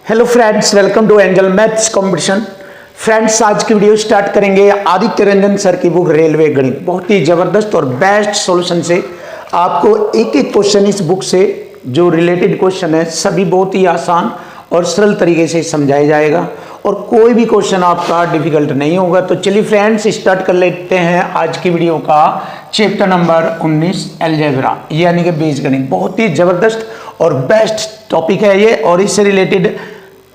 Hello friends, welcome to Angel maths competition. Friends, आज की video start करेंगे Aditya Ranjan sir की बुक रेलवे गणित। बहुत ही जबरदस्त और बेस्ट सॉल्यूशन से आपको एक एक क्वेश्चन इस बुक से जो रिलेटेड क्वेश्चन है सभी बहुत ही आसान और सरल तरीके से समझाया जाएगा और कोई भी क्वेश्चन आपका डिफिकल्ट नहीं होगा। तो चलिए फ्रेंड्स, स्टार्ट कर लेते हैं आज की वीडियो का चैप्टर नंबर 19 अलजेब्रा यानी कि बीजगणित। बहुत ही जबरदस्त और बेस्ट टॉपिक है ये और इससे रिलेटेड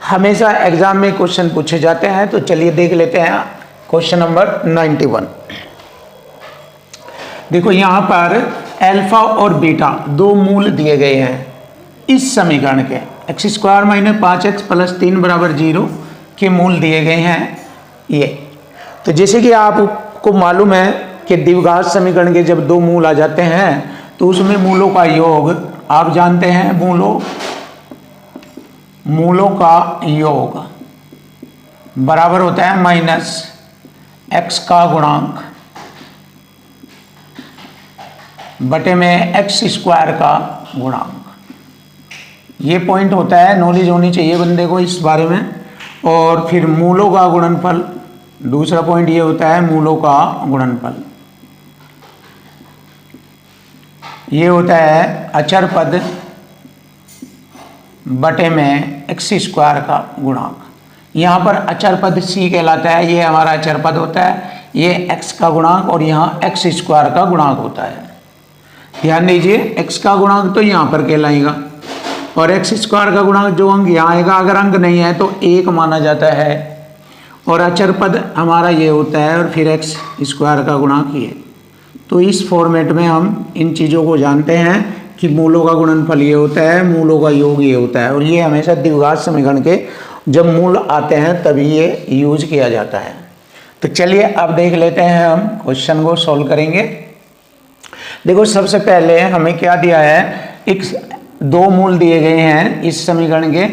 हमेशा एग्जाम में क्वेश्चन पूछे जाते हैं। तो चलिए देख लेते हैं क्वेश्चन नंबर 91। देखो यहां पर अल्फा और बीटा दो मूल दिए गए हैं इस समीकरण के। X square minus 5x plus 3 बराबर 0 के मूल दिए गए हैं ये। तो जैसे कि आपको मालूम है कि द्विघात समीकरण के जब दो मूल आ जाते हैं तो उसमें मूलों का योग आप जानते हैं, मूलों का योग बराबर होता है माइनस x का गुणांक बटे में x स्क्वायर का गुणांक। ये पॉइंट होता है, नॉलेज होनी चाहिए बंदे को इस बारे में। और फिर मूलों का गुणनफल, दूसरा पॉइंट ये होता है मूलों का गुणनफल। ये होता है अचर पद बटे में x स्क्वायर का गुणांक। यहाँ पर अचर पद c कहलाता है, ये हमारा अचर पद होता है, ये x का गुणांक और यहाँ x स्क्वायर का गुणांक होता है। ध्यान दीजिए, x का गुणांक तो यहाँ पर कहलाएगा और x स्क्वायर का गुणांक जो अंक यहाँ आएगा, अगर अंक नहीं है तो 1 माना जाता है। और अचर पद हमारा ये होता है और फिर x स्क्वायर का गुणांक ये। तो इस फॉर्मेट में हम इन चीज़ों को जानते हैं कि मूलों का गुणनफल ये होता है, मूलों का योग ये होता है। और ये हमेशा द्विघात समीकरण के जब मूल आते हैं तभी ये यूज किया जाता है। तो चलिए अब देख लेते हैं, हम क्वेश्चन को सॉल्व करेंगे। देखो सबसे पहले हमें क्या दिया है, एक दो मूल दिए गए हैं इस समीकरण के।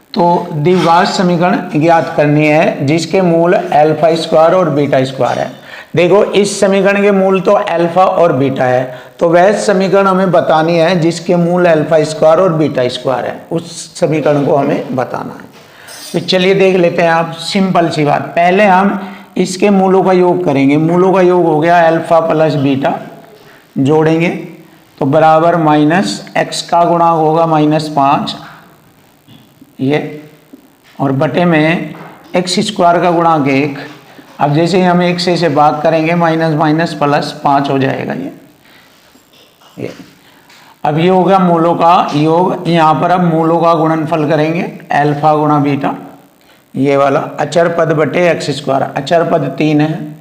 तो द्विघात समीकरण ज्ञात करनी है जिसके मूल अल्फा स्क्वायर और बीटा स्क्वायर है। देखो इस समीकरण के मूल तो अल्फा और बीटा है, तो वह समीकरण हमें बतानी है जिसके मूल अल्फा स्क्वायर और बीटा स्क्वायर है, उस समीकरण को हमें बताना है। तो चलिए देख लेते हैं आप, सिंपल सी बात। पहले हम इसके मूलों का योग करेंगे। मूलों का योग हो गया अल्फा प्लस बीटा, जोड़ेंगे तो बराबर माइनस x का गुणांक होगा -5 ये, और बटे में x स्क्वायर का गुणांक 1। अब जैसे ही हम 1 से भाग करेंगे माइनस माइनस प्लस 5 हो जाएगा ये। अब ये हो गया मूलों का योग। यहाँ पर अब मूलों का गुणनफल करेंगे, अल्फा गुणा बीटा ये वाला, अचर पद बटे x स्क्वायर। अचर पद 3 है,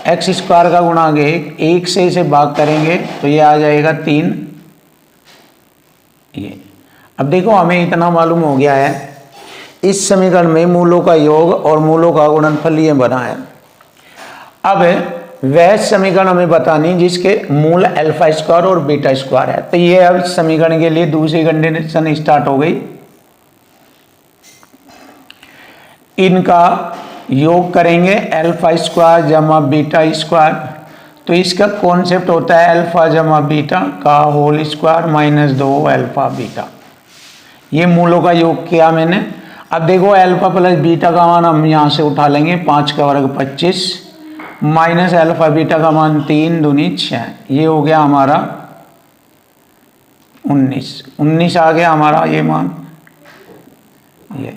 x स्क्वायर का गुणांक 1 से इसे भाग करेंगे तो ये आ जाएगा 3 ये। अब देखो हमें इतना मालूम हो गया है, इस समीकरण में मूलों का योग और मूलों का गुणनफल ये बना है। अब वह समीकरण हमें बतानी जिसके मूल अल्फा स्क्वायर और बीटा स्क्वायर है। तो ये अब इस समीकरण के लिए दूसरी कंडीशन स्टार्ट हो गई। इनका योग करेंगे अल्फा स्क्वायर जमा बीटा स्क्वायर। तो इसका कॉन्सेप्ट होता है अल्फा जमा बीटा का whole square minus 2 alpha beta. ये मूलों का योग किया मैंने। अब देखो अल्फा प्लस बीटा का मान हम यहाँ से उठा लेंगे, 5 का वर्ग 25 माइनस अल्फा बीटा का मान 3 दूनी 6, ये हो गया हमारा 19 आ गया हमारा ये मान ये।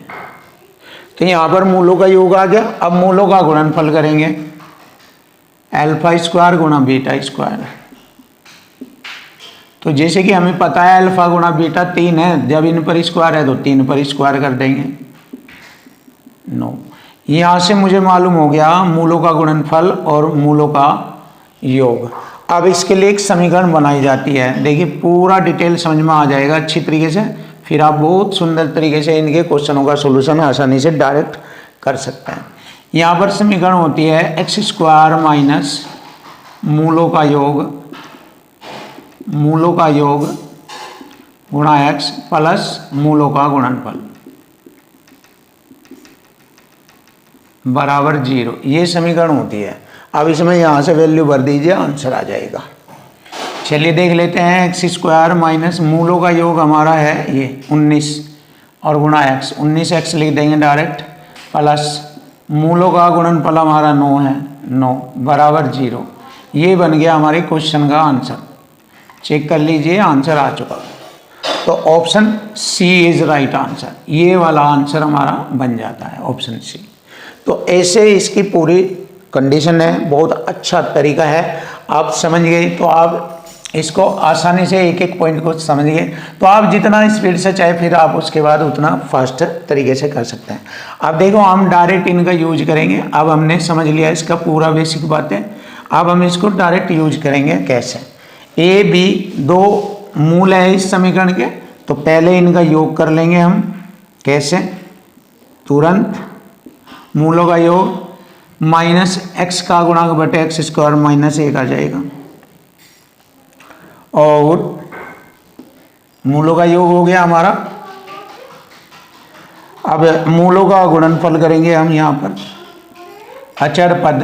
तो यहाँ पर मूलों का योग आ गया। अब मूलों का गुणनफल करेंगे, अल्फा स्क्वायर गुणा बीटा स्क्वायर। तो जैसे कि हमें पता है अल्फा गुणा बीटा 3 है, जब इन पर स्क्वायर है तो 3 पर स्क्वायर कर देंगे 9। यहाँ से मुझे मालूम हो गया मूलों का गुणनफल और मूलों का योग। अब इसके लिए एक समीकरण बनाई जाती है। देखिए पूरा डिटेल समझ में आ जाएगा अच्छी तरीके से, फिर आप बहुत सुंदर तरीके से इनके क्वेश्चनों का सोल्यूशन आसानी से डायरेक्ट कर सकते हैं। यहाँ पर समीकरण होती है एक्स स्क्वायर माइनस मूलों का योग गुणा x प्लस मूलों का गुणनफल बराबर 0। ये समीकरण होती है। अब इसमें यहाँ से वैल्यू भर दीजिए, आंसर आ जाएगा। चलिए देख लेते हैं एक्स स्क्वायर माइनस मूलों का योग हमारा है ये 19 और गुणा x, 19x लिख देंगे डायरेक्ट, प्लस मूलों का गुणनफल हमारा 9 है, 9 बराबर 0। ये बन गया हमारे क्वेश्चन का आंसर। चेक कर लीजिए, आंसर आ चुका। तो option C is right answer, ये वाला आंसर हमारा बन जाता है ऑप्शन सी। तो ऐसे इसकी पूरी कंडीशन है, बहुत अच्छा तरीका है। आप समझ गए तो आप इसको आसानी से एक एक पॉइंट को समझ गए तो आप जितना स्पीड से चाहे फिर आप उसके बाद उतना फास्ट तरीके से कर सकते हैं। अब देखो हम डायरेक्ट इनका यूज करेंगे। अब हमने समझ लिया इसका पूरा बेसिक बातें, अब हम इसको डायरेक्ट यूज करेंगे। कैसे? ए बी दो मूल है इस समीकरण के, तो पहले इनका योग कर लेंगे हम। कैसे? तुरंत मूलों का योग माइनस एक्स का गुणांक बटे एक्स स्क्वायर माइनस 1 आ जाएगा, और मूलों का योग हो गया हमारा। अब मूलों का गुणनफल करेंगे हम यहाँ पर, अचर पद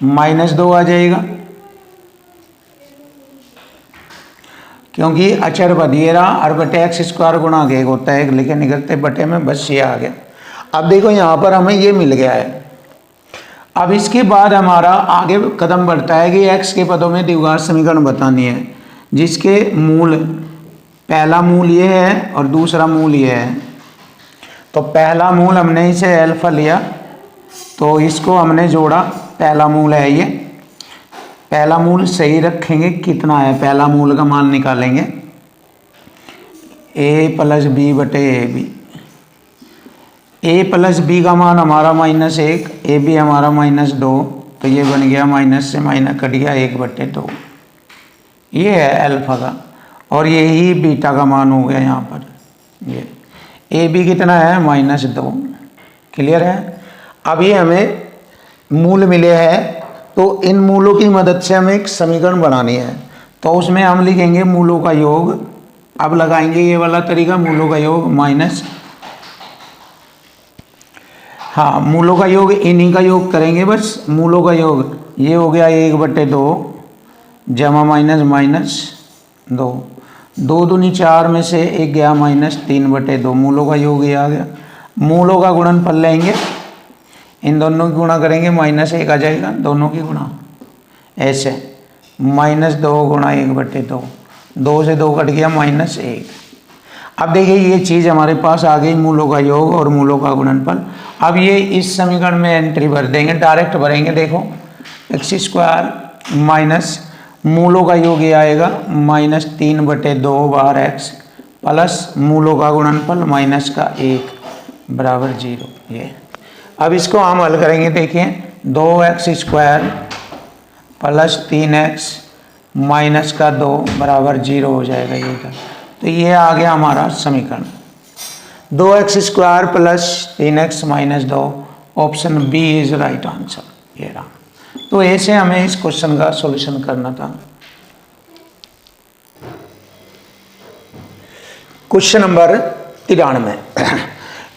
-2 आ जाएगा, क्योंकि अचर पद ये रहा और बटे एक्स स्क्वायर गुणा 1 होता है, लेकिन निकलते बटे में बस ये आ गया। अब देखो यहाँ पर हमें ये मिल गया है। अब इसके बाद हमारा आगे कदम बढ़ता है कि x के पदों में द्विघात समीकरण बतानी है, जिसके मूल, पहला मूल ये है और दूसरा मूल ये है। तो पहला मूल हमने इसे अल्फा लिया, तो इसको हमने जोड़ा, पहला मूल है ये। पहला मूल सही रखेंगे, कितना है पहला मूल का मान निकालेंगे, a प्लस बी बटे A B. a plus B का मान हमारा -1, ए बी हमारा -2, तो ये बन गया माइनस से माइनस कट गया 1/2। ये है अल्फा का, और ये ही बीटा का मान हो गया यहाँ पर। ये ए बी कितना है -2। क्लियर है? अब ये हमें मूल मिले हैं, तो इन मूलों की मदद से हमें एक समीकरण बनानी है। तो उसमें हम लिखेंगे मूलों का योग। अब लगाएंगे ये वाला तरीका, मूलों का योग माइनस, हाँ मूलों का योग इन्हीं का योग करेंगे बस। मूलों का योग ये हो गया 1/2 जमा -2, 2 दूनी 4 में से 1 गया -3/2, मूलों का योग ये आ गया। मूलों का गुणनफल लेंगे, इन दोनों की गुणा करेंगे, -1 आ जाएगा, दोनों की गुणा ऐसे, -2 गुणा 1/2, 2 से 2 कट गया -1। अब देखिए ये चीज़ हमारे पास आ गई, मूलों का योग और मूलों का गुणनफल। अब ये इस समीकरण में एंट्री भर देंगे, डायरेक्ट भरेंगे। देखो x² माइनस मूलों का योग ये आएगा -3/2 बार x प्लस मूलों का गुणनफल -1 बराबर 0। ये अब इसको हम हल करेंगे। देखिए 2x² प्लस 3x -2 बराबर 0 हो जाएगा ये का। तो ये आ गया हमारा समीकरण 2x² plus 3x -2, option B is right answer. ये रहा। तो ऐसे हमें इस क्वेश्चन का सॉल्यूशन करना था। Question number 93।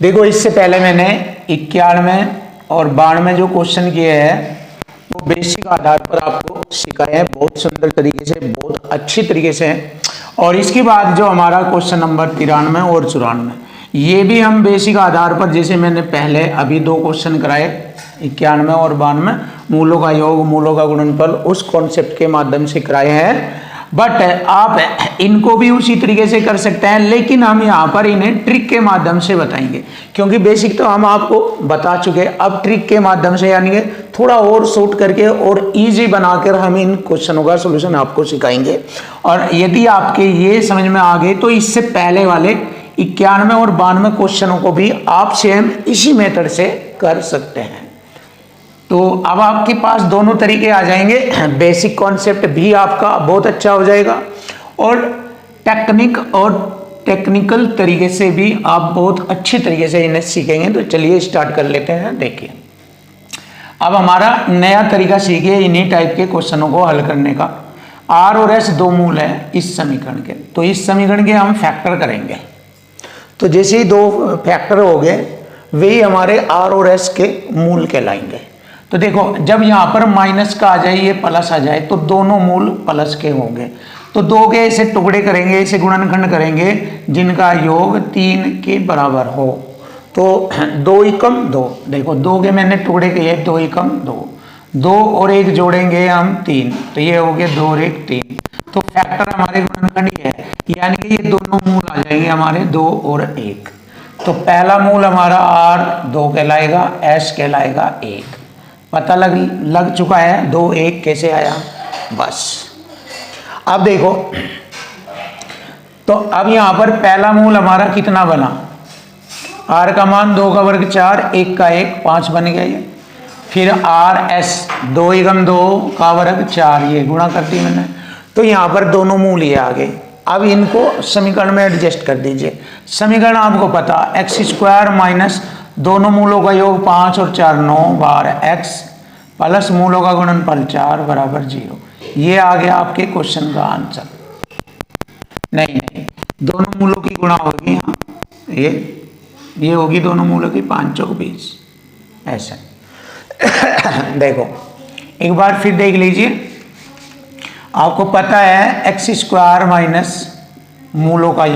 देखो इससे पहले मैंने 91 और 92 जो क्वेश्चन किए हैं वो बेसिक आधार पर आपको सिखाए हैं, बहुत सुंदर तरीके से, बहुत अच्छी तरीके से। और इसके बाद जो हमारा क्वेश्चन नंबर 93 और 94, ये भी हम बेसिक आधार पर, जैसे मैंने पहले अभी 2 क्वेश्चन कराए 91 और 92, मूलों का योग, मूलों का गुणनफल, उस कॉन्सेप्ट के माध्यम से कराए हैं। बट आप इनको भी उसी तरीके से कर सकते हैं, लेकिन हम यहाँ पर इन्हें ट्रिक के माध्यम से बताएंगे, क्योंकि बेसिक तो हम आपको बता चुके। अब ट्रिक के माध्यम से यानी कि थोड़ा और शॉर्ट करके और इजी बनाकर हम इन क्वेश्चनों का सॉल्यूशन आपको सिखाएंगे। और यदि आपके ये समझ में आ गए तो इससे पहले वाले 91 और 92 क्वेश्चनों को भी आप सेम इसी मेथड से कर सकते हैं। तो अब आपके पास दोनों तरीके आ जाएंगे, बेसिक कॉन्सेप्ट भी आपका बहुत अच्छा हो जाएगा और टेक्निकल तरीके से भी आप बहुत अच्छे तरीके से इन्हें सीखेंगे। तो चलिए स्टार्ट कर लेते हैं। देखिए अब हमारा नया तरीका सीखिए इन्हीं टाइप के क्वेश्चनों को हल करने का। r और s 2 मूल है इस समीकरण के, तो इस समीकरण के हम फैक्टर करेंगे। तो जैसे ही 2 फैक्टर हो गए वही हमारे r और s के मूल कहलाएंगे। तो देखो जब यहाँ पर माइनस का आ जाए, ये प्लस आ जाए, तो दोनों मूल प्लस के होंगे। तो 2 के ऐसे टुकड़े करेंगे, ऐसे गुणनखंड करेंगे जिनका योग 3 के बराबर हो। तो 2 एकम 2, देखो 2 के मैंने टुकड़े किए, 2 एकम 2, 2 और 1 जोड़ेंगे हम 3, तो ये हो गया 2 और 1 3। तो फैक्टर हमारे गुणनखंड ये है, यानी कि ये दोनों मूल आ जाएंगे हमारे 2 और 1। तो पहला मूल हमारा R 2 कहलाएगा, S कहलाएगा 1। पता लग चुका है 2 1 कैसे आया, बस। अब देखो, तो अब यहां पर पहला मूल हमारा कितना बना, R का मान 2 का वर्ग 4, 1 का 1 5 बन गया ये। फिर RS 2 एकम 2 का वर्ग 4, ये गुणा कर दी मैंने। तो यहाँ पर दोनों मूल ये आ गए। अब इनको समीकरण में एडजस्ट कर दीजिए। समीकरण आपको पता, एक्स स्क्वायर माइनस दोनों मूलों का योग 5 और 4 9 बार x प्लस मूलों का गुणनफल 4 बराबर 0। ये आ गया आपके क्वेश्चन का आंसर। नहीं, दोनों मूलों की गुणा होगी यहाँ, ये होगी दोनों मूलों की 5 चौक 20, ऐसा। देखो एक बार फिर देख लीजिए, आपको पता है एक्स स्क्वायर माइनस मूलों का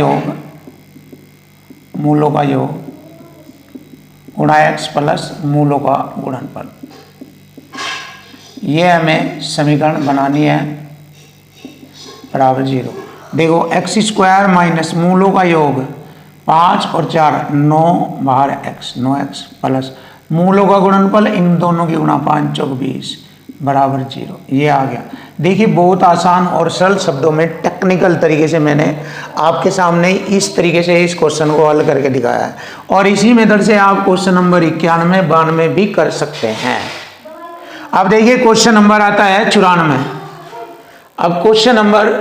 योग गुणा एक्स प्लस मूलों का गुणनफल, ये हमें समीकरण बनानी है बराबर 0। देखो एक्स स्क्वायर माइनस मूलों का योग 5 और 4 9 बाहर x 9x प्लस मूलों का गुणनफल इन दोनों की गुणा 5 चौक 20 बराबर 0। ये आ गया। देखिए बहुत आसान और सरल शब्दों में टेक्निकल तरीके से मैंने आपके सामने इस तरीके से इस क्वेश्चन को हल करके दिखाया है, और इसी मेथड से आप क्वेश्चन नंबर 91 92 भी कर सकते हैं। अब देखिए क्वेश्चन नंबर आता है 94। अब क्वेश्चन नंबर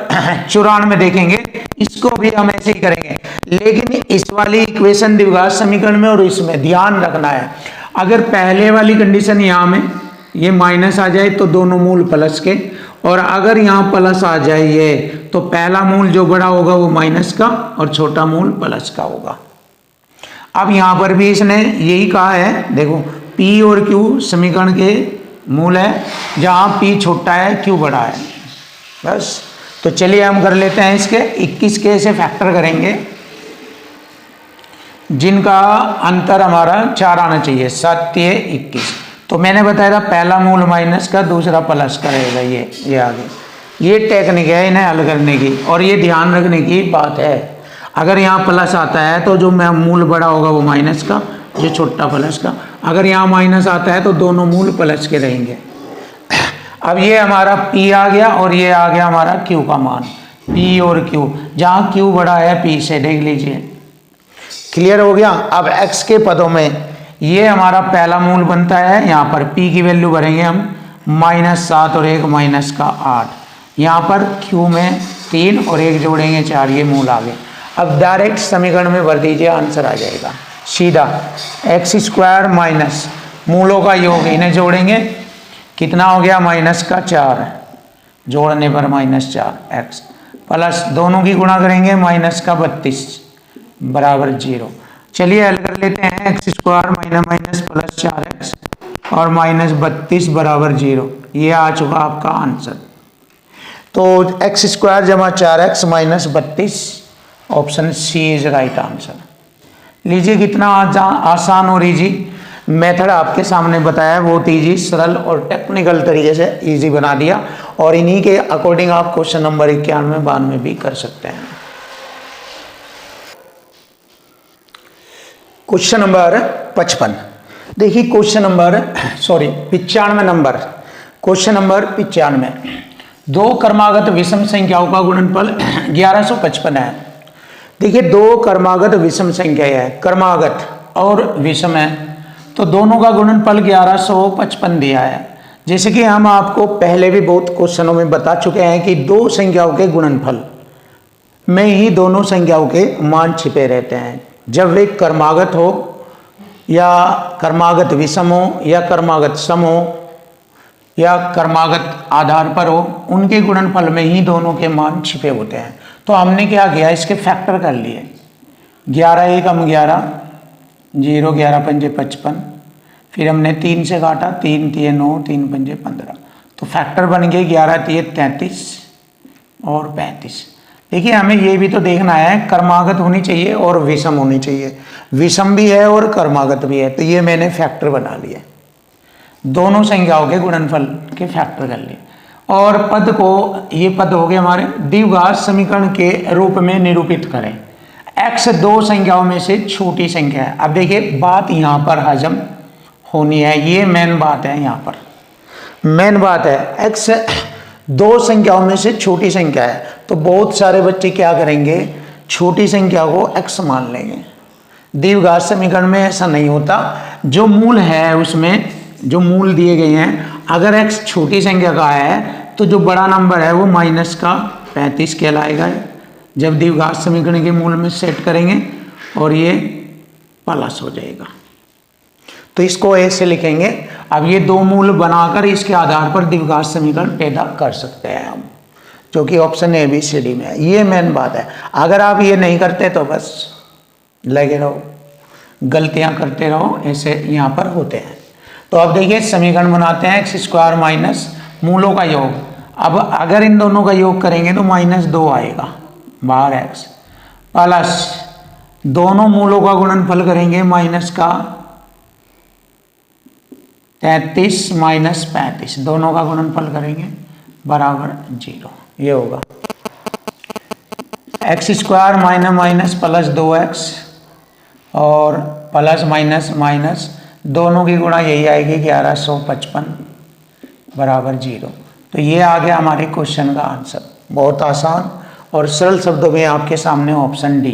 94 देखेंगे, इसको भी हम ऐसे ही करेंगे, लेकिन इस वाली इक्वेशन द्विघात समीकरण में और इसमें ध्यान रखना है, अगर पहले वाली कंडीशन यहाँ में ये माइनस आ जाए तो दोनों मूल प्लस के, और अगर यहाँ प्लस आ जाए ये, तो पहला मूल जो बड़ा होगा वो माइनस का और छोटा मूल प्लस का होगा। अब यहाँ पर भी इसने यही कहा है, देखो P और Q समीकरण के मूल है, जहाँ P छोटा है Q बड़ा है, बस। तो चलिए हम कर लेते हैं इसके 21 के ऐसे फैक्टर करेंगे जिनका अंतर हमारा 4 आना चाहिए, 7 21। तो मैंने बताया था पहला मूल माइनस का, दूसरा प्लस का रहेगा, ये आगे। ये टेक्निक है इन्हें हल करने की, और ये ध्यान रखने की बात है, अगर यहाँ प्लस आता है तो जो मूल बड़ा होगा वो माइनस का, जो छोटा प्लस का। अगर यहाँ माइनस आता है तो दोनों मूल प्लस के रहेंगे। अब ये हमारा P आ गया और ये आ गया हमारा Q का मान, P और Q, जहाँ Q बड़ा है P से, देख लीजिए। क्लियर हो गया। अब x के पदों में ये हमारा पहला मूल बनता है, यहाँ पर P की वैल्यू भरेंगे हम -7 और 1 माइनस का 8, यहाँ पर Q में 3 और 1 जोड़ेंगे 4, ये मूल आ गए। अब डायरेक्ट समीकरण में भर दीजिए, आंसर आ जाएगा सीधा। एक्स स्क्वायर माइनस मूलों का योग, इन्हें जोड़ेंगे, कितना हो गया -4, जोड़ने पर -4 x प्लस दोनों की गुणा करेंगे -32 बराबर 0। चलिए हल कर लेते हैं, x square minus plus 4x और -32 बराबर 0, ये आ चुका आपका आंसर। तो एक्स स्क्वायर जमा 4x -32, option C is right answer. लीजिए कितना आसान और इजी मेथड आपके सामने बताया, बहुत इजी सरल और टेक्निकल तरीके से इजी बना दिया, और इन्हीं के अकॉर्डिंग आप क्वेश्चन नंबर 91 92 भी कर सकते हैं। क्वेश्चन नंबर 55 देखिए, question number 95 number, question number 95। दो क्रमागत विषम संख्याओं का गुणनफल 1155 है। देखिए दो क्रमागत विषम संख्या है, क्रमागत और विषम है, तो दोनों का गुणनफल 1155 दिया है। जैसे कि हम आपको पहले भी बहुत क्वेश्चनों में बता चुके हैं कि दो संख्याओं के गुणनफल में ही दोनों संख्याओं के मान छिपे रहते हैं। जब वे क्रमागत हो या क्रमागत विषम हो या क्रमागत सम हो या क्रमागत आधार पर हो, उनके गुणनफल में ही दोनों के मान छिपे होते हैं। तो हमने क्या किया, इसके फैक्टर कर लिए। 11 1 हम 11, 0 11 5 55, फिर हमने 3 से काटा, 3 3 9, 3 5 15, तो फैक्टर बन गए 11 3 33, और 35। देखिए हमें ये भी तो देखना है, क्रमागत होनी चाहिए और विषम होनी चाहिए। विषम भी है और क्रमागत भी है, तो ये मैंने फैक्टर बना लिया, दोनों संख्याओं के गुणनफल के फैक्टर कर लिए। और पद को, ये पद हो गए हमारे, द्विघात समीकरण के रूप में निरूपित करें। x दो संख्याओं में से छोटी संख्या है। अब देखिए बात यहाँ पर हजम होनी है, ये मेन बात है, यहाँ पर मेन बात है। x दो संख्याओं में से छोटी संख्या है, तो बहुत सारे बच्चे क्या करेंगे, छोटी संख्या को x मान लेंगे। द्विघात समीकरण में ऐसा नहीं होता, जो मूल है उसमें जो मूल दिए गए हैं, अगर x छोटी संख्या का है तो जो बड़ा नंबर है वो माइनस का 35 कहलाएगा जब द्विघात समीकरण के मूल में सेट करेंगे, और ये प्लस हो जाएगा। तो इसको ऐसे लिखेंगे। अब ये दो मूल बनाकर इसके आधार पर द्विघात समीकरण पैदा कर सकते हैं हम, जो कि option A B C D में है। ये मेन बात है। अगर आप ये नहीं करते तो बस लगे रहो, गलतियां करते रहो, ऐसे यहाँ पर होते हैं। तो अब देखिए समीकरण बनाते हैं, एक्स स्क्वायर माइनस मूलों का योग। अब अगर इन दोनों का योग करेंगे तो -2 आएगा बाहर, एक्स प्लस दोनों मूलों का गुणनफल करेंगे, माइनस का 33 माइनस 35, दोनों का गुणनफल करेंगे बराबर 0। ये होगा x square minus minus plus 2x और प्लस माइनस माइनस दोनों की गुणा यही आएगी 1155 बराबर 0। तो ये आ गया हमारे क्वेश्चन का आंसर। बहुत आसान और सरल शब्दों में आपके सामने option D.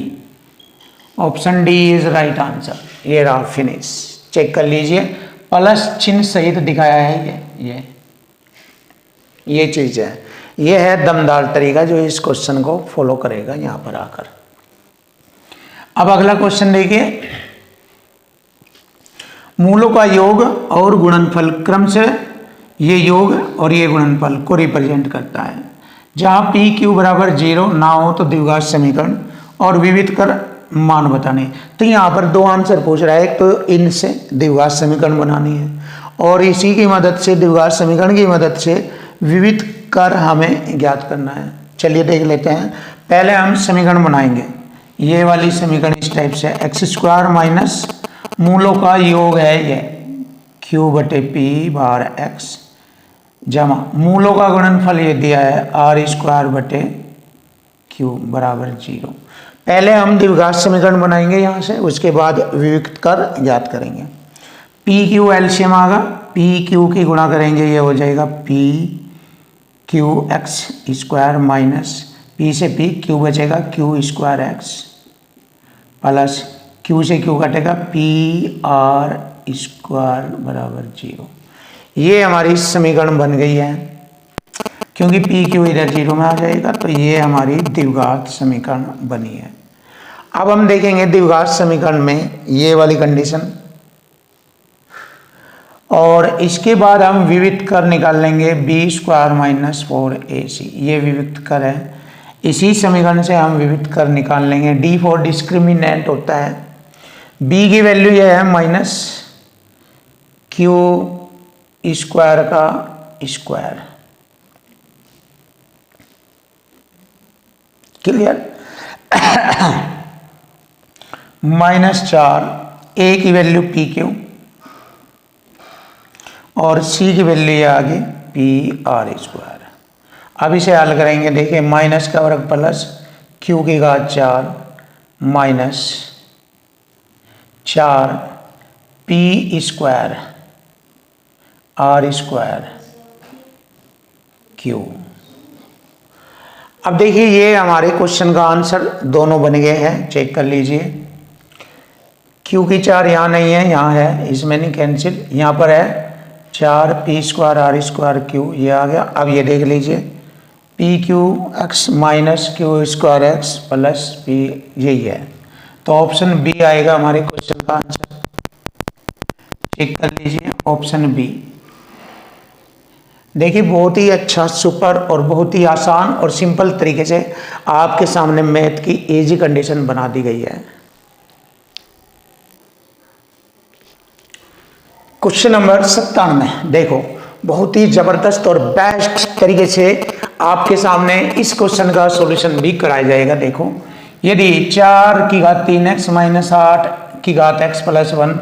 Option D is right answer. ये रहा, फिनिश। चेक कर लीजिए, प्लस चिन्ह सहित दिखाया है। ये चीज है, ये है दमदार तरीका जो इस क्वेश्चन को फॉलो करेगा यहां पर आकर। अब अगला क्वेश्चन देखिए, मूलों का योग और गुणनफल क्रम से ये योग और ये गुणनफल को रिप्रेजेंट करता है। जहां पी क्यू बराबर 0 ना हो तो द्विघात समीकरण और विविध कर मान बताने। तो यहाँ पर दो आंसर पूछ रहा है, एक तो इनसे द्विघात समीकरण बनानी है और इसी की मदद से, द्विघात समीकरण की मदद से विविध कर हमें ज्ञात करना है। चलिए देख लेते हैं। पहले हम समीकरण बनाएंगे, ये वाली समीकरण इस टाइप से, एक्स स्क्वायर माइनस मूलों का योग है ये क्यू बटे पी बार एक्स जमा मूलों का गुणनफल ये दिया है आर स्क्वायर बटे क्यू बराबर 0। पहले हम द्विघात समीकरण बनाएंगे यहाँ से, उसके बाद विविध कर ज्ञात करेंगे। पी क्यू एलसीएम आगा, पी क्यू की गुणा करेंगे, ये हो जाएगा P Q x square minus P से पी क्यू बचेगा Q square X plus Q से क्यू कटेगा पी आर स्क्वायर बराबर 0। ये हमारी समीकरण बन गई है, क्योंकि पी क्यू इधर 0 में आ जाएगा, तो ये हमारी द्विघात समीकरण बनी है। अब हम देखेंगे द्विघात समीकरण में ये वाली कंडीशन, और इसके बाद हम विविध कर निकाल लेंगे बी स्क्वायर माइनस 4ac। ये विविध कर है, इसी समीकरण से हम विविध कर निकाल लेंगे। डी फॉर डिस्क्रिमिनेंट होता है, बी की वैल्यू ये है माइनस क्यू स्क्वायर का स्क्वायर। क्लियर? -4 ए की वैल्यू पी क्यू और सी की वैल्यू ये आ गई पी आर स्क्वायर। अब इसे हल करेंगे। देखिए माइनस का वर्ग प्लस क्यू की घात 4 minus 4 P square R square Q. अब देखिए ये हमारे क्वेश्चन का आंसर दोनों बन गए हैं, चेक कर लीजिए। क्यू की 4 यहाँ नहीं है, यहाँ है, इसमें नहीं कैंसिल, यहाँ पर है 4 P square R square Q, ये आ गया। अब ये देख लीजिए P Q X minus Q square X plus P, यही है। तो ऑप्शन बी आएगा हमारे क्वेश्चन का आंसर। चेक कर लीजिए ऑप्शन बी। देखिए बहुत ही अच्छा, सुपर और बहुत ही आसान और सिंपल तरीके से आपके सामने मैथ की इजी कंडीशन बना दी गई है। क्वेश्चन नंबर 97 देखो, बहुत ही ज़बरदस्त और बेस्ट तरीके से आपके सामने इस क्वेश्चन का सॉल्यूशन भी कराया जाएगा। देखो, यदि 4 की घात 3x माइनस 8 की घात x प्लस 1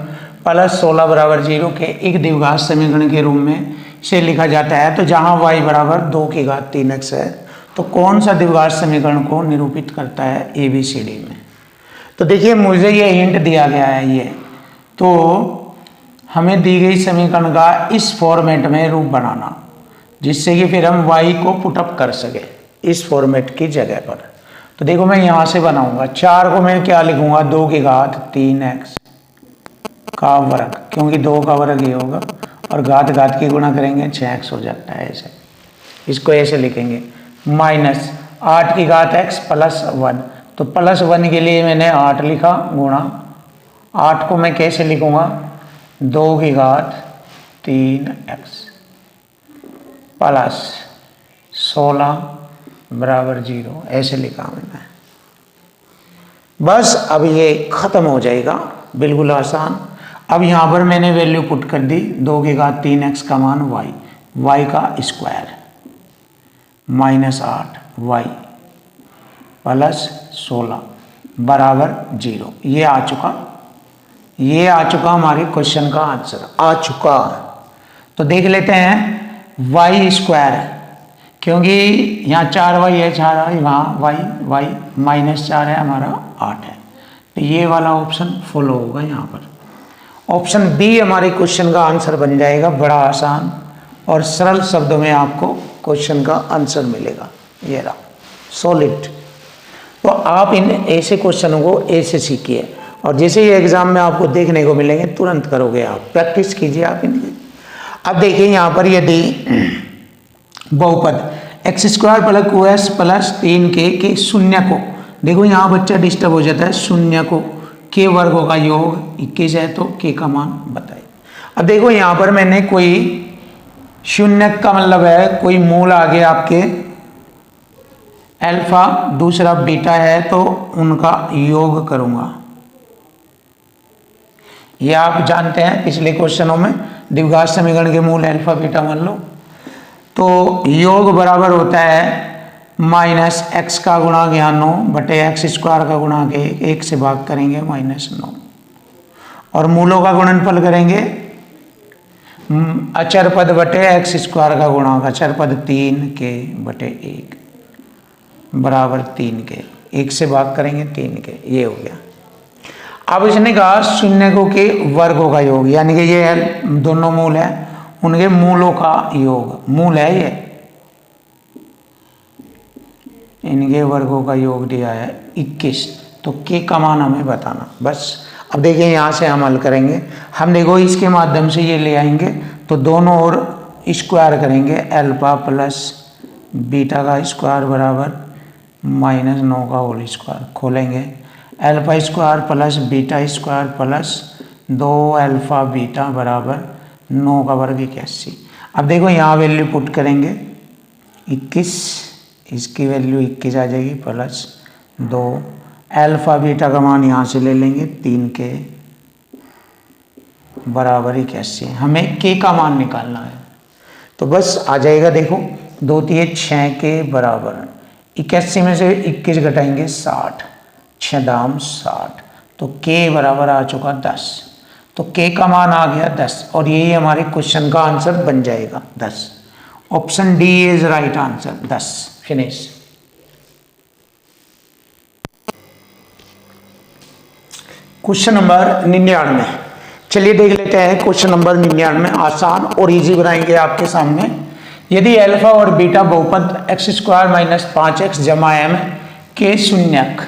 प्लस 16 बराबर 0 के एक द्विघात समीकरण के रूप में इसे लिखा जाता है, तो जहां y बराबर 2 की घात 3x है, तो कौन सा द्विघात समीकरण को निरूपित करता है ABCD में। तो देखिए, मुझे ये हिंट दिया गया है, ये तो हमें दी गई समीकरण का इस फॉर्मेट में रूप बनाना, जिससे कि फिर हम y को पुटअप कर सके इस फॉर्मेट की जगह पर। तो देखो, मैं यहाँ से बनाऊंगा, 4 को मैं क्या लिखूंगा, 2 की घात 3x का वर्ग, क्योंकि 2 का वर्ग ये होगा, और घात घात की गुणा करेंगे 6x हो जाता है ऐसे, इसको ऐसे लिखेंगे, माइनस 8 की घात x प्लस 1, तो प्लस 1 के लिए मैंने 8 लिखा, गुणा 8 को मैं कैसे लिखूंगा, 2 की घात 3x प्लस 16 बराबर 0 ऐसे लिखा मैंने। बस अब ये खत्म हो जाएगा, बिल्कुल आसान। अब यहाँ पर मैंने वैल्यू पुट कर दी, 2 की घात 3x का मान y का स्क्वायर माइनस 8y प्लस 16 बराबर 0, ये आ चुका हमारे क्वेश्चन का आंसर आ चुका। तो देख लेते हैं y स्क्वायर, क्योंकि यहाँ 4y है, 4y वहाँ y माइनस 4 है, हमारा 8 है, तो ये वाला ऑप्शन फॉलो होगा। यहाँ पर ऑप्शन बी हमारे क्वेश्चन का आंसर बन जाएगा। बड़ा आसान और सरल शब्दों में आपको क्वेश्चन का आंसर मिलेगा, ये रहा सॉलिड। तो आप इन ऐसे क्वेश्चनों को ऐसे सीखिए, और जैसे ही एग्जाम में आपको देखने को मिलेंगे तुरंत करोगे, आप प्रैक्टिस कीजिए आप इनकी। अब देखिए, यहाँ पर यदि बहुपद x square plus 2s plus 3k के शून्य को, देखो यहाँ बच्चा डिस्टर्ब हो जाता है, शून्य को के वर्गों का योग 21 है, तो k का मान बताइए। अब देखो, यहाँ पर मैंने कोई शून्य का मतलब है कोई मूल आगे आपके अल्फा दूसरा बीटा है, तो उनका योग करूंगा। ये आप जानते हैं पिछले क्वेश्चनों में द्विघात समीकरण के मूल अल्फा बीटा मान लो, तो योग बराबर होता है माइनस x का गुणांक यहाँ 9 बटे एक्स स्क्वायर का गुणांक 1 से भाग करेंगे -9, और मूलों का गुणनफल करेंगे अचर पद बटे एक्स स्क्वायर का गुणांक, अचर पद 3k बटे 1 बराबर 3k, 1 से भाग करेंगे 3k, ये हो गया। अब इसने कहा शून्य को के वर्गों का योग, यानी कि ये दोनों मूल है, उनके मूलों का योग, मूल है ये, इनके वर्गों का योग दिया है 21, तो के का मान हमें बताना बस। अब देखिए, यहाँ से हम हल करेंगे, हम देखो इसके माध्यम से ये ले आएंगे, तो दोनों ओर स्क्वायर करेंगे, अल्फा प्लस बीटा का स्क्वायर बराबर -9 का होल स्क्वायर, खोलेंगे alpha square plus beta square plus 2 alpha beta बराबर 9 का वर्ग 81। अब देखो, यहाँ वैल्यू पुट करेंगे 21, इसकी वैल्यू 21 आ जाएगी, प्लस 2 अल्फा बीटा का मान यहाँ से ले लेंगे 3k बराबर 81। हमें k का मान निकालना है, तो बस आ जाएगा। देखो, 2 3 6k बराबर 81 में से 21 घटाएंगे 60, 6 दाम 60, तो k बराबर आ चुका 10, तो k का मान आ गया 10, और यही हमारे क्वेश्चन का आंसर बन जाएगा 10। Option D is right answer, 10। Finish. Question number 99, चलिए देख लेते हैं क्वेश्चन नंबर 99, आसान और इजी बनाएंगे आपके सामने। यदि अल्फा और बीटा बहुपद एक्स स्क्वायर माइनस 5x जमा m के शून्यक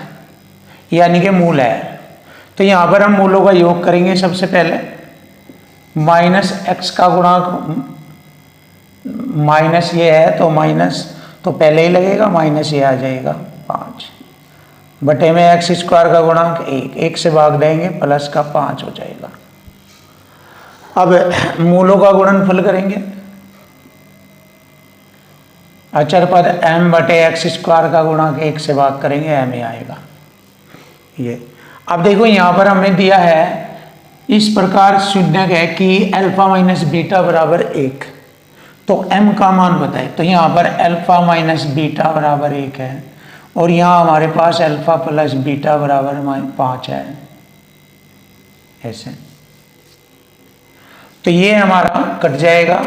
यानी कि मूल है, तो यहाँ पर हम मूलों का योग करेंगे। सबसे पहले माइनस x का गुणांक, माइनस ये है तो माइनस तो पहले ही लगेगा, माइनस ये आ जाएगा 5 बटे में एक्स स्क्वायर का गुणांक 1 से भाग देंगे, प्लस का 5 हो जाएगा। अब मूलों का गुणनफल करेंगे, अचर पद m बटे एक्स स्क्वायर का गुणांक 1 से भाग करेंगे, m ही आएगा ये। अब देखो, यहाँ पर हमें दिया है इस प्रकार शून्यक है कि अल्फा माइनस बीटा बराबर 1, तो m का मान बताए, तो यहाँ पर अल्फा माइनस बीटा बराबर 1 है और यहाँ हमारे पास अल्फा प्लस बीटा बराबर 5 है, ऐसे। तो ये हमारा कट जाएगा,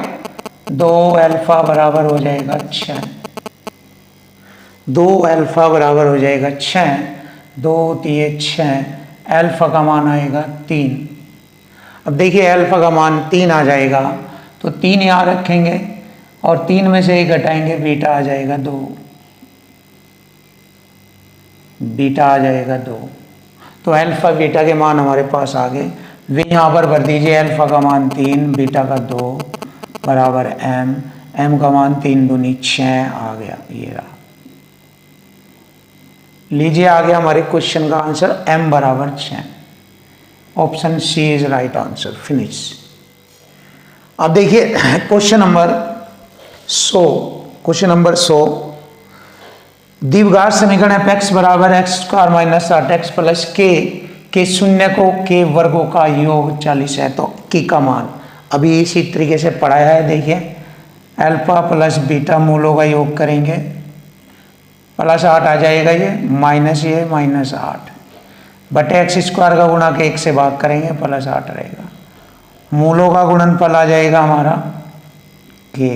2 अल्फा बराबर हो जाएगा 6, 2 अल्फा बराबर हो जाएगा 6, 2 3 6, अल्फा का मान आएगा 3। अब देखिए अल्फा का मान 3 आ जाएगा, तो 3 यहाँ रखेंगे और 3 में से 1 घटाएंगे, बीटा आ जाएगा 2, बीटा आ जाएगा 2। तो अल्फा बीटा के मान हमारे पास आ गए, वे यहाँ पर भर दीजिए। अल्फा का मान 3, बीटा का 2 बराबर m का मान 3 दूनी 6 आ गया, ये रहा। लीजिए आ गया हमारे क्वेश्चन का आंसर, m बराबर 6। Option C is right answer, finish. अब देखिए क्वेश्चन नंबर 100, क्वेश्चन नंबर 100, द्विघात समीकरण f x बराबर x square minus 8x plus के शून्य को के वर्गों का योग 40 है, तो k का मान अभी इसी तरीके से पढ़ाया है। देखिए अल्फा प्लस बीटा मूलों का योग करेंगे, प्लस 8 आ जाएगा, ये माइनस 8 बटे एक्स स्क्वायर का गुणा के 1 से भाग करेंगे, प्लस 8 रहेगा। मूलों का गुणनफल आ जाएगा हमारा के।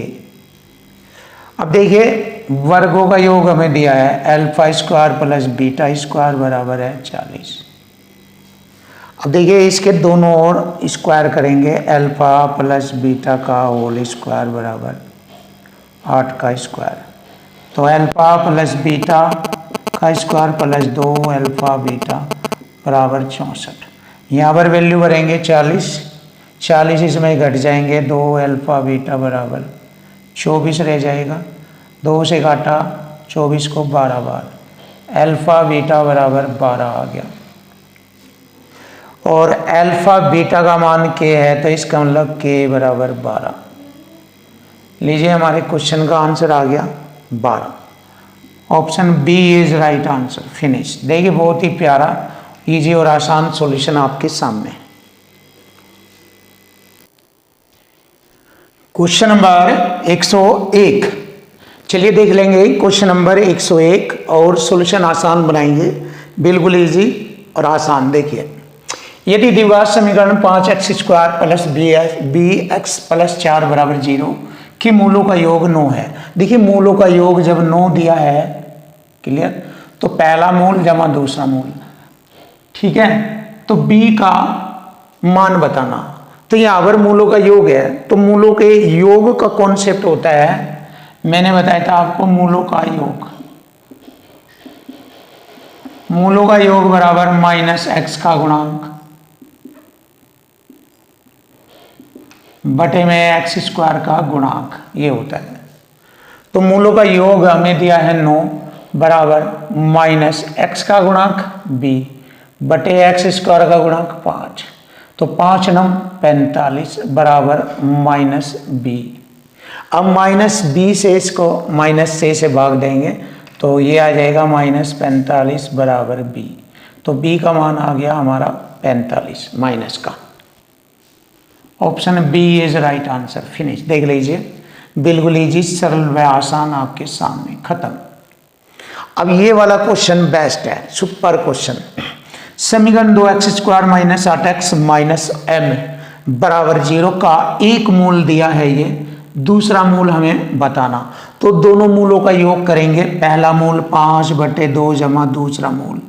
अब देखिए वर्गों का योग हमें दिया है, alpha square plus beta square बराबर है 40। अब देखिए इसके दोनों ओर स्क्वायर करेंगे, अल्फा प्लस बीटा का होल स्क्वायर बराबर 8 का स्क्वायर, तो अल्फा प्लस बीटा का स्क्वायर प्लस 2 अल्फा बीटा बराबर 64। यहाँ पर वैल्यू भरेंगे 40, 40 इसमें घट जाएंगे, 2 अल्फा बीटा बराबर 24 रह जाएगा, 2 से काटा 24 को 12 बार, अल्फा बीटा बराबर 12 आ गया। और अल्फा बीटा का मान के है, तो इसका मतलब के बराबर 12। लीजिए हमारे क्वेश्चन का आंसर आ गया 12। Option B is right answer, finish. देखिए बहुत ही प्यारा, इजी और आसान सॉल्यूशन आपके सामने। क्वेश्चन नंबर 101, चलिए देख लेंगे क्वेश्चन नंबर 101 और सॉल्यूशन आसान बनाएंगे, बिल्कुल इजी और आसान। देखिए यदि द्विघात समीकरण 5x square plus B X plus 4 बराबर 0 के मूलों का योग 9 है। देखिए मूलों का योग जब 9 दिया है, क्लियर, तो पहला मूल जमा दूसरा मूल, ठीक है। तो b का मान बताना, तो यहाँ पर मूलों का योग है, तो मूलों के योग का कॉन्सेप्ट होता है, मैंने बताया था आपको, मूलों का योग, मूलों का योग बराबर माइनस एक्स का गुणांक बटे में एक्स स्क्वायर का गुणांक, ये होता है। तो मूलों का योग हमें दिया है 9 बराबर माइनस एक्स का गुणांक b बटे एक्स स्क्वायर का गुणांक 5, तो 5 9 45 बराबर माइनस b। अब माइनस b से इसको माइनस से भाग देंगे, तो ये आ जाएगा माइनस 45 बराबर b। तो b का मान आ गया हमारा 45 माइनस का। Option B is right answer, finish. देख लीजिए बिल्कुल इजी, सरल व आसान आपके सामने, खत्म। अब ये वाला क्वेश्चन बेस्ट है, सुपर क्वेश्चन। समीकरण 2x square minus 8x minus m बराबर 0 का एक मूल दिया है, ये दूसरा मूल हमें बताना। तो दोनों मूलों का योग करेंगे, पहला मूल 5 बटे 2 जमा दूसरा मूल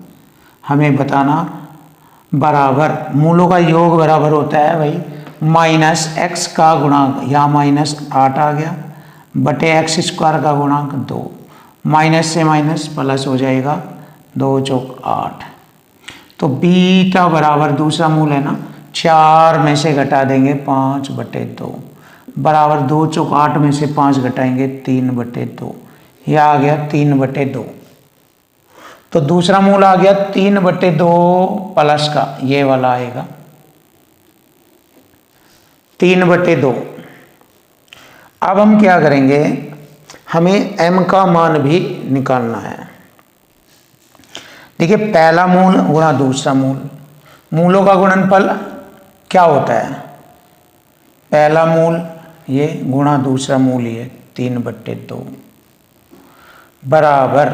हमें बताना, बराबर मूलों का योग बराबर होता है भाई माइनस एक्स का गुणांक, यहाँ माइनस 8 आ गया, बटे एक्स स्क्वायर का गुणांक 2, माइनस से माइनस प्लस हो जाएगा, 2 चौक 8। तो बीटा बराबर दूसरा मूल है ना, 4 में से घटा देंगे 5 बटे 2 बराबर 2 चौक 8 में से 5 घटाएंगे 3 बटे 2, यह आ गया 3 बटे 2। तो दूसरा मूल आ गया 3 बटे 2 प्लस का ये वाला आएगा 3 बटे 2। अब हम क्या करेंगे, हमें m का मान भी निकालना है। देखिए पहला मूल गुणा दूसरा मूल, मूलों का गुणनफल क्या होता है, पहला मूल ये गुणा दूसरा मूल ही है 3/2 बराबर,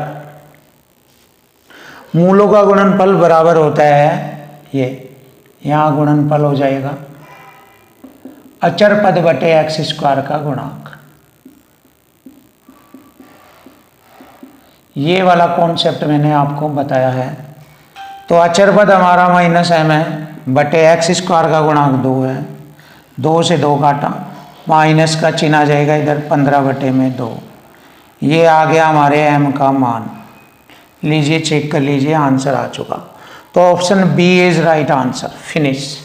मूलों का गुणनफल बराबर होता है ये, यहाँ गुणनफल हो जाएगा अचर पद बटे एक्स स्क्वायर का गुणांक। ये वाला कॉन्सेप्ट मैंने आपको बताया है। तो अचर पद हमारा माइनस एम है बटे एक्स स्क्वायर का गुणांक 2 है, 2 से 2 काटा, माइनस का चिन्ह आ जाएगा इधर 15/2। ये आ गया हमारे एम का मान। लीजिए चेक कर लीजिए, आंसर आ चुका। तो option B is right answer. Finish.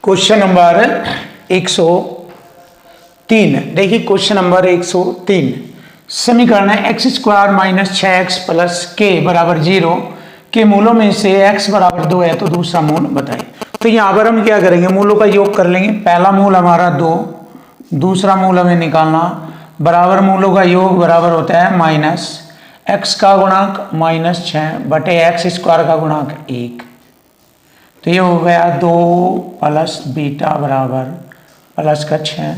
Question number 103। देखिए क्वेश्चन नंबर 103, समीकरण है x square minus 6x plus के बराबर 0 के मूलों में से x बराबर 2 है तो दूसरा मूल बताइए। तो यहाँ पर हम क्या करेंगे, मूलों का योग कर लेंगे। पहला मूल हमारा 2, दूसरा मूल हमें निकालना, बराबर मूलों का योग बराबर होता है माइनस x का गुणांक -6 बटे एक्स स्क्वायर का गुणांक 1। तो ये हो गया 2 प्लस बीटा बराबर प्लस का 6,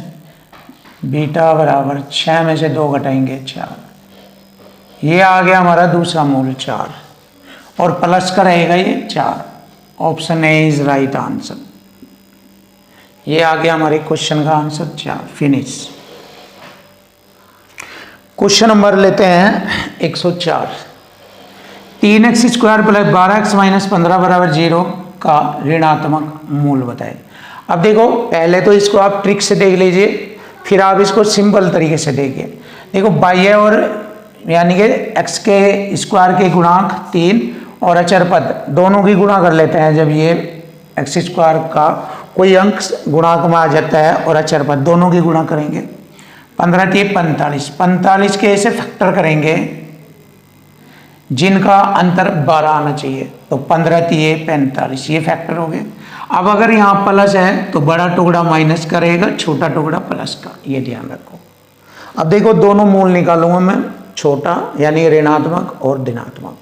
बीटा बराबर 6 में से 2 घटाएंगे 4। ये आ गया हमारा दूसरा मूल 4 और प्लस का रहेगा ये 4। Option A is right answer. ये आ गया हमारे क्वेश्चन का आंसर 4। फिनिश। क्वेश्चन नंबर लेते हैं 104, 3x square plus 12x minus 15 बराबर 0 का ऋणात्मक मूल बताए। अब देखो पहले तो इसको आप ट्रिक से देख लीजिए, फिर आप इसको सिंपल तरीके से देखिए। देखो बाह्य और यानी कि x के स्क्वायर के गुणांक 3 और अचर पद दोनों की गुणा कर लेते हैं। जब ये एक्स स्क्वायर का कोई अंक गुणांक में आ जाता है और अचर पद दोनों की गुणा करेंगे, 15 × 45, 45 के ऐसे फैक्टर करेंगे जिनका अंतर 12 आना चाहिए। तो 15 × 45 ये फैक्टर हो गए। अब अगर यहाँ प्लस है तो बड़ा टुकड़ा माइनस करेगा, छोटा टुकड़ा प्लस का, ये ध्यान रखो। अब देखो दोनों मूल निकालूंगा मैं, छोटा यानी ऋणात्मक और धनात्मक।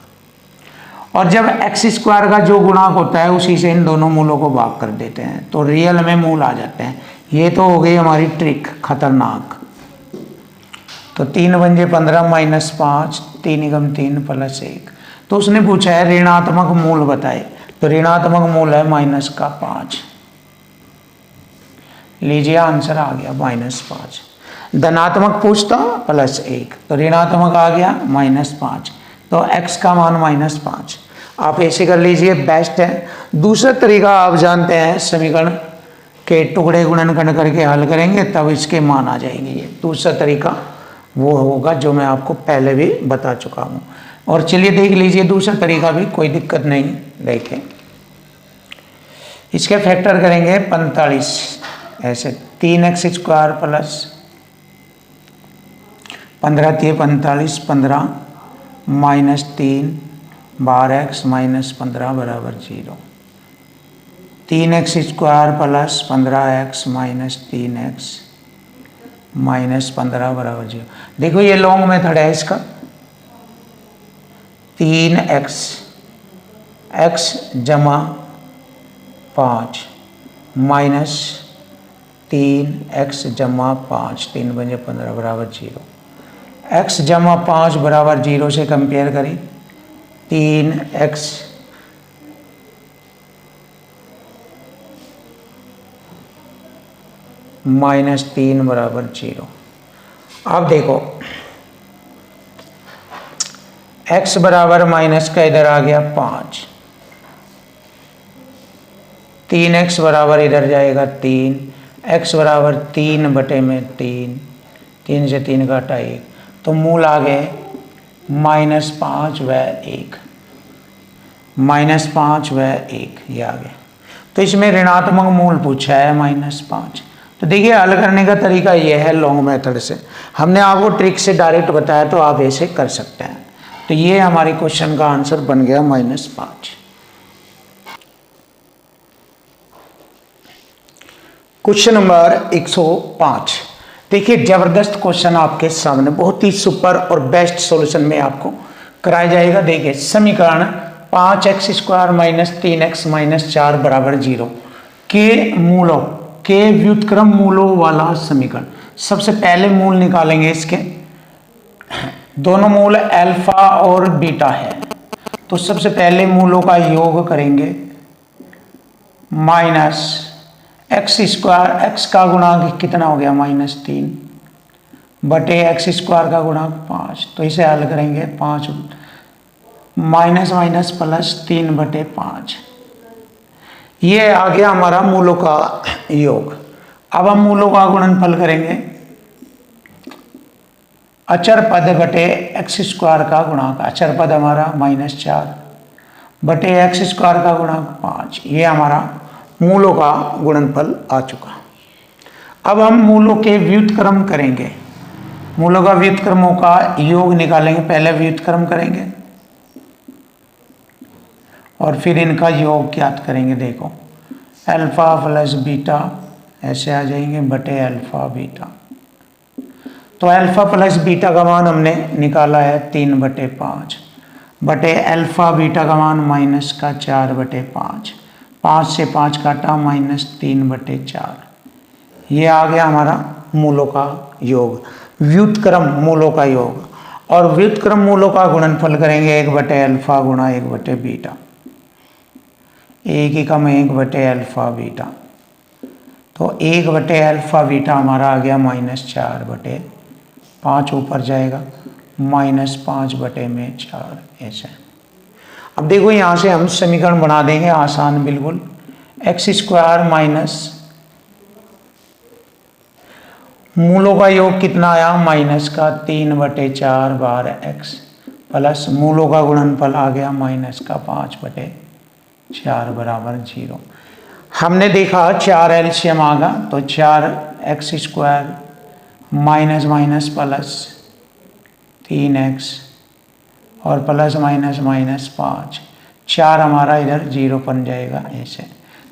और जब एक्स स्क्वायर का जो गुणांक होता है उसी से इन दोनों मूलों को भाग कर देते हैं तो रियल में मूल आ जाते हैं। ये तो हो गई हमारी ट्रिक खतरनाक। तो 3 × 15 -5, 3 × 3 + 1। तो उसने पूछा है ऋणात्मक मूल बताए, तो ऋणात्मक मूल है -5। लीजिए आंसर आ गया -5। धनात्मक पूछता +1, तो ऋणात्मक आ गया -5। तो x का मान -5। आप ऐसे कर लीजिए, बेस्ट है। दूसरा तरीका आप जानते हैं, समीकरण के टुकड़े गुणनखंड करके हल करेंगे तब इसके मान आ जाएंगे। ये दूसरा तरीका वो होगा जो मैं आपको पहले भी बता चुका हूँ। और चलिए देख लीजिए दूसरा तरीका भी, कोई दिक्कत नहीं। देखें इसके फैक्टर करेंगे 45, ऐसे 3x square plus 15 × 45, 15 -3 12x minus 15 बराबर 0। 3x square plus 15x minus 3x minus 15 बराबर 0। देखो ये लॉन्ग मेथड है इसका। 3x x जमा 5 माइनस 3x जमा 5, 3 × 15 बराबर 0। x जमा 5 बराबर 0 से कंपेयर करें, 3x -3 बराबर 0। अब देखो x बराबर माइनस का इधर आ गया 5, 3x बराबर इधर जाएगा 3, x बराबर 3/3, 3 से 3 घटा 1, तो मूल आ गए -5 व 1, -5 व 1 ये आ गए। तो इसमें ऋणात्मक मूल पूछा है -5। तो देखिए हल करने का तरीका ये है लॉन्ग मेथड से। हमने आपको ट्रिक से डायरेक्ट बताया तो आप ऐसे कर सकते हैं। तो ये हमारे क्वेश्चन का आंसर बन गया -5। Question number 105। देखिए जबरदस्त क्वेश्चन आपके सामने, बहुत ही सुपर और बेस्ट सॉल्यूशन में आपको कराया जाएगा। देखिए समीकरण 5x स्क्वायर -3x -4 बराबर 0 के मूलों के व्युत्क्रम मूलों वाला समीकरण। सबसे पहले मूल निकालेंगे इसके, दोनों मूल अल्फा और बीटा है, तो सबसे पहले मूलों का योग करेंगे माइनस एक्स स्क्वायर, एक्स का गुणांक कितना हो गया -3 बटे एक्स स्क्वायर का गुणांक 5, तो इसे हल करेंगे 5 माइनस माइनस प्लस 3 बटे 5, ये आ गया हमारा मूलों का योग। अब हम मूलों का गुणनफल करेंगे अचर पद बटे एक्स स्क्वायर का गुणांक, अचर पद हमारा -4 बटे एक्स स्क्वायर का गुणांक 5, ये हमारा मूलों का गुणनफल आ चुका। अब हम मूलों के व्युत्क्रम करेंगे, मूलों का व्युत्क्रमों का योग निकालेंगे, पहले व्युत्क्रम करेंगे और फिर इनका योग ज्ञात करेंगे। देखो अल्फा प्लस बीटा ऐसे आ जाएंगे बटे अल्फा बीटा, तो अल्फा प्लस बीटा का मान हमने निकाला है 3 बटे 5 बटे अल्फा बीटा का मान -4 बटे 5, 5 से 5 काटा -3 बटे 4, ये आ गया हमारा मूलों का योग, व्युत्क्रम मूलों का योग। और व्युत्क्रम मूलों का गुणनफल करेंगे 1 बटे अल्फा गुणा 1 बटे बीटा, 1 बटे अल्फा बीटा, तो 1 बटे अल्फा बीटा हमारा आ गया -4 बटे 5, ऊपर जाएगा -5 बटे में 4 ऐसे। अब देखो यहाँ से हम समीकरण बना देंगे आसान बिल्कुल, एक्स स्क्वायर माइनस मूलों का योग कितना आया -3 बटे 4 बार एक्स प्लस मूलों का गुणनफल आ गया -5 बटे 4 बराबर 0। हमने देखा 4 एलसीएम आगा, तो 4 x square minus minus plus 3x और प्लस माइनस माइनस 5, 4 हमारा इधर 0 बन जाएगा ऐसे।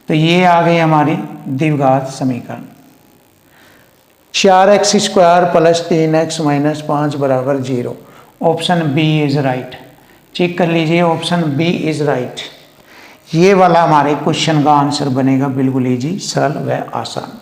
तो ये आ गई हमारी द्विघात समीकरण, 4x square plus 3x minus 5 बराबर 0। Option B is right, check कर लीजिए, ऑप्शन बी इज राइट। ये वाला हमारे क्वेश्चन का आंसर बनेगा बिल्कुल इजी, सरल व आसान।